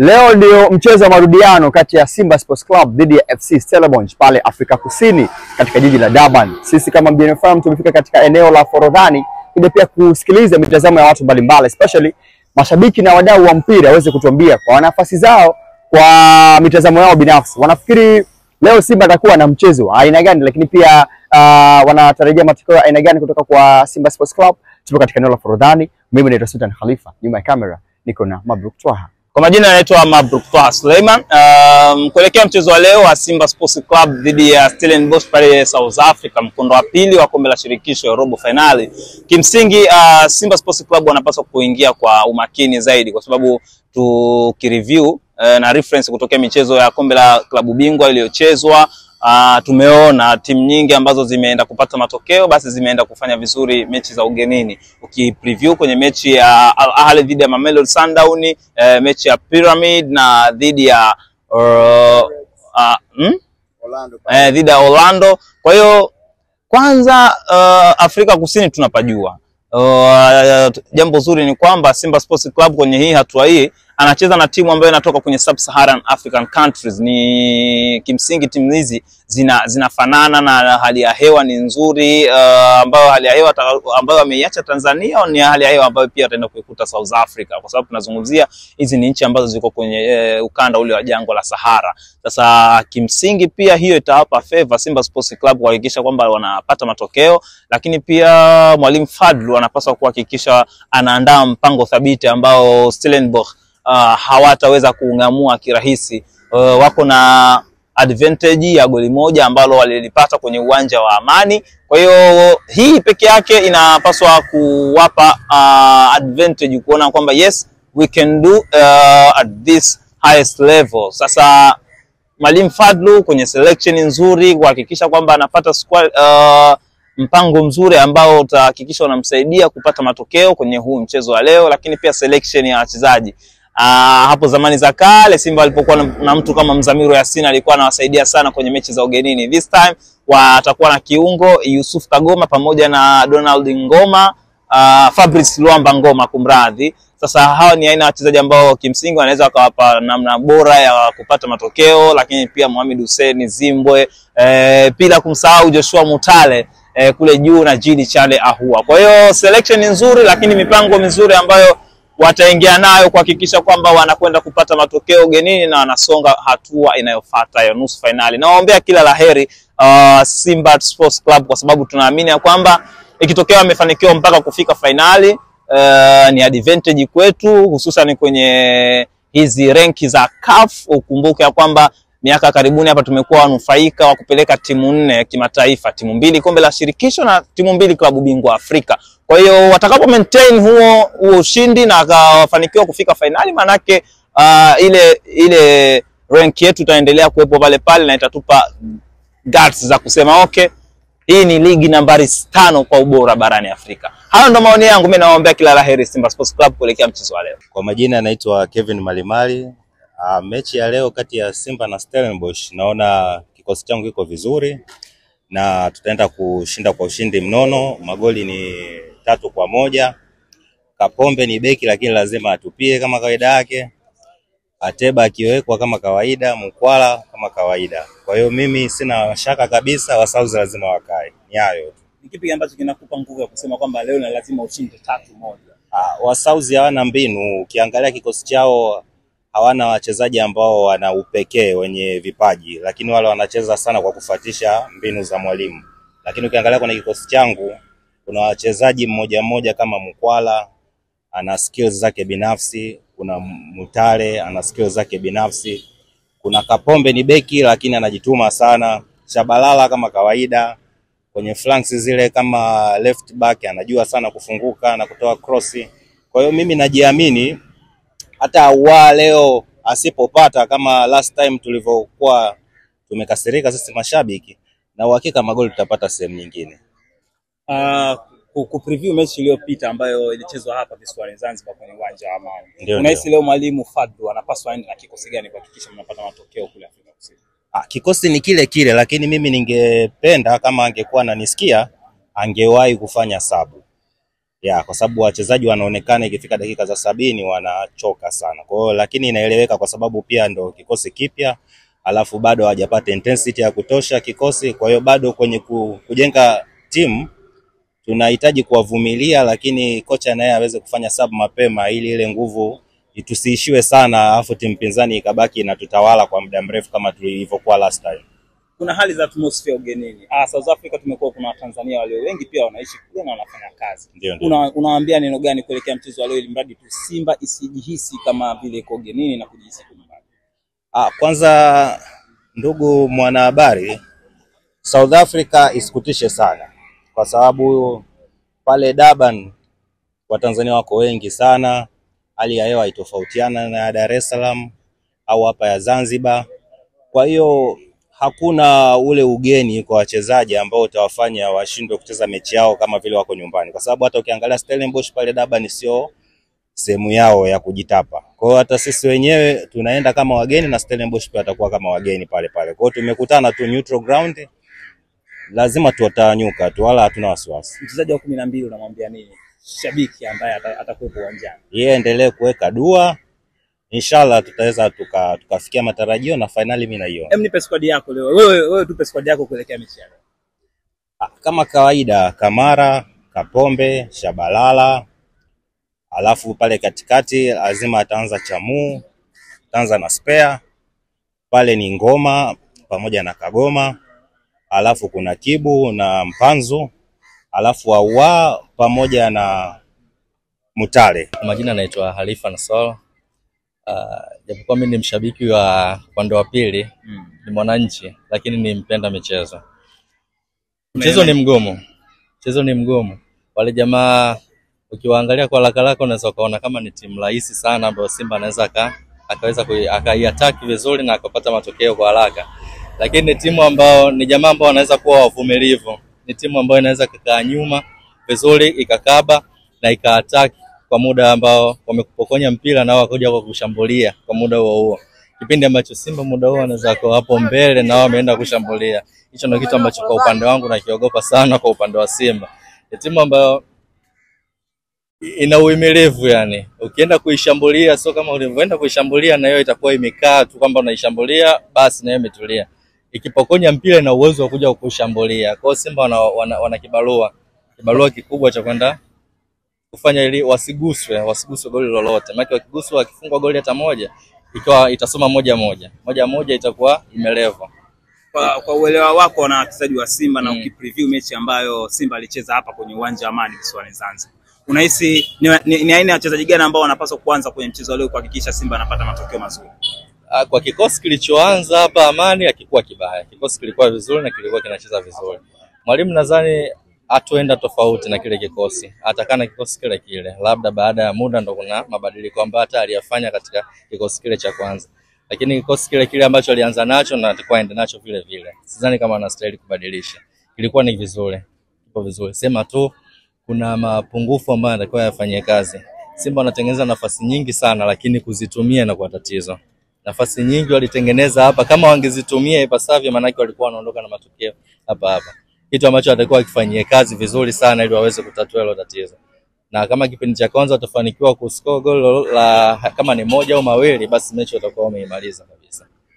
Leo ndio mchezo wa marudiano kati ya Simba Sports Club dhidi ya FC Stellenbosch pale Afrika Kusini katika jiji la Durban. Sisi kama Mjini Farm tumefika katika eneo la Forodhani ili pia kusikiliza mitazamo ya watu mbalimbali, especially mashabiki na wadau wa mpira waweze kutuambia kwa nafasi zao, kwa mitazamo yao binafsi. Wanafikiri leo Simba atakuwa na mchezo wa aina gani, lakini pia wanatarajia matokeo ya aina gani kutoka kwa Simba Sports Club. Tupo katika eneo la Forodhani. Mimi ni Sultan Khalifa, nyuma ya kamera niko na Mabruk Twaha. Kwa majina anaitwa Mabruk Twaha Suleiman. Kuelekea mchezo wa leo wa Simba Sports Club dhidi ya Stellenbosch pale South Africa, mkondo wa pili wa kombe la shirikisho ya robo finali. Kimsingi Simba Sports Club wanapaswa kuingia kwa umakini zaidi, kwa sababu tukireview na reference kutokea michezo ya kombe la klabu bingwa iliyochezwa, tumeona timu nyingi ambazo zimeenda kupata matokeo basi zimeenda kufanya vizuri mechi za ugenini. Ukipreview kwenye mechi ya Al Ahly dhidi ya Mamelodi Sundowns, mechi ya Pyramid na dhidi ya dhidi ya Orlando. Kwa hiyo kwanza Afrika Kusini tunapajua. Jambo zuri ni kwamba Simba Sports Club kwenye hii hatua hii anacheza na timu ambayo inatoka kwenye Sub-Saharan African countries. Ni kimsingi timu hizi zinafanana na hali ya hewa ni nzuri, ambayo hali ya hewa ambayo ameiacha Tanzania ni hali ya hewa ambayo pia ataenda kuikuta South Africa, kwa sababu tunazungumzia hizi ni nchi ambazo ziko kwenye ukanda ule wa jangwa la Sahara. Sasa kimsingi pia hiyo itawapa favor Simba Sports Club kuhakikisha kwamba wanapata matokeo, lakini pia Mwalimu Fadlu anapaswa kuhakikisha anaandaa mpango thabiti ambao Stellenbosch hawataweza kuungamua kirahisi. Wako na advantage ya goli moja ambalo walilipata kwenye uwanja wa Amani. Kwa hiyo hii peke yake inapaswa kuwapa advantage kuona kwamba yes, we can do at this highest level. Sasa Mwalimu Fadlu kwenye selection nzuri kuhakikisha kwamba anapata squad, mpango mzuri ambao utahakikisha unamsaidia kupata matokeo kwenye huu mchezo wa leo, lakini pia selection ya wachezaji. Hapo zamani za kale Simba alipokuwa na mtu kama Mzamiru Yasin alikuwa anawasaidia sana kwenye mechi za ugenini. This time watakuwa na kiungo Yusuf Kagoma pamoja na Donald Ngoma, Fabrice Luamba Ngoma kumradhi. Sasa hawa ni aina wachezaji ambao kimsingi wanaweza wakawapa namna bora ya kupata matokeo, lakini pia Mohamed Hussein Zimbwe, bila kumsahau Joshua Mutale kule juu na Jili Chale Ahua. Kwa hiyo selection ni nzuri, lakini mipango mizuri ambayo wataingia nayo kuhakikisha kwamba wanakwenda kupata matokeo ugenini na wanasonga hatua inayofuata ya nusu finali. Nawaombea kila laheri Simba Sports Club, kwa sababu tunaamini ya kwamba ikitokea wamefanikiwa mpaka kufika finali, ni advantage kwetu, hususan kwenye hizi ranki za CAF. Ukumbuke ya kwamba miaka karibuni hapa tumekuwa wanufaika wa kupeleka timu 4 kimataifa, timu 2 kombe la shirikisho na timu 2 klabu bingwa Afrika. Kwa hiyo watakapo maintain huo ushindi na wafanikiwa kufika finali, manake ile rank yetu itaendelea kuwepo pale pale na itatupa guts za kusema okay, hii ni ligi nambari 5 kwa ubora barani Afrika. Hayo ndo maoni yangu. Mimi nawaombea kila laheri Simba Sports Club kuelekea mchezo wa leo. Kwa majina anaitwa Kevin Malimali. Mechi ya leo kati ya Simba na Stellenbosch, naona kikosi changu kiko vizuri na tutaenda kushinda kwa ushindi mnono. Magoli ni 3-1. Kapombe ni beki lakini lazima atupie kama kawaida yake. Ateba akiwekwa kama kawaida, Mkwala kama kawaida. Kwa hiyo mimi sina shaka kabisa Wasauzi lazima wakae. Ni hayo. Ni kipi ambacho kinakupa nguvu ya kusema kwamba leo na lazima ushinde 3-1? Wasauzi hawana mbinu. Ukiangalia kikosi chao hawana wachezaji ambao wana upekee wenye vipaji, lakini wale wanacheza sana kwa kufuatisha mbinu za mwalimu. Lakini ukiangalia kwenye kikosi changu kuna wachezaji mmoja kama Mkwala ana skills zake binafsi, kuna Mutale ana skills zake binafsi, kuna Kapombe ni beki lakini anajituma sana, Shabalala kama kawaida kwenye flanks zile kama left back anajua sana kufunguka na kutoa cross. Kwa hiyo mimi najiamini hata leo asipopata kama last time tulivyokuwa tumekasirika sisi mashabiki, na uhakika magoli tutapata sehemu nyingine. Kupreview mechi iliyopita ambayo ilichezwa hapa visiwani Zanzibar kwenye uwanja wa Amani, unahisi leo Mwalimu Fadlu anapaswa aende na kikosi gani kuhakikisha mnapata matokeo kule Afrika Kusini? Kikosi ni kile lakini mimi ningependa kama angekuwa ananisikia angewahi kufanya sabu. kwa sababu wachezaji wanaonekana ikifika dakika za 70 wanachoka sana. Kwa hiyo lakini inaeleweka kwa sababu pia ndo kikosi kipya, alafu bado hawajapata intensity ya kutosha kikosi. Kwa hiyo bado kwenye kujenga timu tunahitaji kuwavumilia, lakini kocha naye aweze kufanya sub mapema ili ile nguvu tusiishiwe sana, afu timu pinzani ikabaki inatutawala kwa muda mrefu kama tulivyokuwa last time. Kuna hali za atmosphere ugenini. South Africa tumekuwa kuna Watanzania walio wengi pia wanaishi kule na wanafanya kazi. Unawaambia neno gani kuelekea mchezo wa leo ili mradi tu Simba isijihisi kama vile iko ugenini na kujihisi nyumbani? Kwanza ndugu mwanahabari, South Africa isikutishe sana kwa sababu pale Durban Watanzania wako wengi sana, hali ya hewa haitofautiana na Dar es Salaam au hapa ya Zanzibar. Kwa hiyo hakuna ule ugeni kwa wachezaji ambao utawafanya washindwe kucheza mechi yao kama vile wako nyumbani, kwa sababu hata ukiangalia Stellenbosch pale Durban sio sehemu yao ya kujitapa. Kwa hiyo hata sisi wenyewe tunaenda kama wageni na Stellenbosch pia atakuwa kama wageni pale pale. Kwa hiyo tumekutana tu neutral ground, lazima tutanyuka tu, wala hatuna wasiwasi. Mchezaji wa 12 unamwambia nini shabiki ambaye atakuwa uwanjani? Yeye endelee kuweka dua, inshallah tutaweza tukafikia matarajio na finali mimi naiona. Nipe squad yako leo. Wewe tupe squad yako kuelekea mechi leo. Kama kawaida, Kamara, Kapombe, Shabalala, alafu pale katikati lazima ataanza Chamu, ataanza na Spare. Pale ni Ngoma pamoja na Kagoma, alafu kuna Kibu na Mpanzu, alafu Awa pamoja na Mutale. Majina naitwa Halifa Nasol. Japokuwa mimi ni mshabiki wa upande wa pili, ni mwananchi, lakini ni mpenda michezo. Mchezo ni mgumu. Wale jamaa ukiwaangalia kwa haraka unaweza kuona kama ni timu rahisi sana ambayo Simba anaweza akaweza akaiattack vizuri na akapata matokeo kwa haraka. Lakini ni timu ambao ni jamaa ambao wanaweza kuwa wavumilivu. Ni timu ambayo inaweza kukaa nyuma vizuri ikakaba na ikaattack kwa muda ambao wamekupokonya mpira na wakoja kwa kushambulia kwa muda huo. Kipindi ambacho Simba muda huo anaweza kwa hapo mbele na wao wameenda kushambulia. Hicho ndio kitu ambacho kwa upande wangu nakiogopa sana kwa upande wa Simba. Ni timu ambayo ina uhimilivu yani. Ukienda kuishambulia sio kama ulivyoenda kuishambulia na hiyo itakuwa imekaa tu kwamba unaishambulia basi na hiyo imetulia. Ikipokonya mpira ina uwezo wa kuja kushambulia. Kwa hiyo Simba wana kibarua kikubwa cha kwenda kufanya ili wasiguswe goli lolote. Maana wakiguswa wakifungwa goli hata moja ikiwa itasoma moja itakuwa imeleva. Kwa uelewa wako na wachezaji wa Simba na ukipreview mechi ambayo Simba alicheza hapa kwenye uwanja wa Amani visiwani Zanzibar, unahisi ni aina ya wachezaji gani ambao wanapaswa kuanza kwenye mchezo leo kuhakikisha Simba anapata matokeo mazuri? Kwa kikosi kilichoanza hapa Amani hakikuwa kibaya. Kikosi kilikuwa vizuri na kilikuwa kinacheza vizuri. Mwalimu nadhani atuenda tofauti na kile kikosi. Atakana kikosi kile. Labda baada ya muda ndo kuna mabadiliko ambayo hata aliyafanya katika kikosi kile cha kwanza. Lakini kikosi kile ambacho alianza nacho na atakuwa aende nacho vile. Sidhani kama anastahili kubadilisha. Kilikuwa ni vizuri. Kipo vizuri. Sema tu kuna mapungufu ambayo anatakiwa yafanyie kazi. Simba wanatengeneza nafasi nyingi sana lakini kuzitumia na kwa tatizo. Nafasi nyingi walitengeneza hapa, kama wangezitumia ipasavyo maana walikuwa wanaondoka na matokeo hapa. Kitu ambacho atakuwa akifanyia kazi vizuri sana ili waweze kutatua hilo tatizo. Na kama kipindi cha kwanza watafanikiwa kuscore goal la kama ni moja au mawili basi mechi watakuwa wameimaliza kabisa.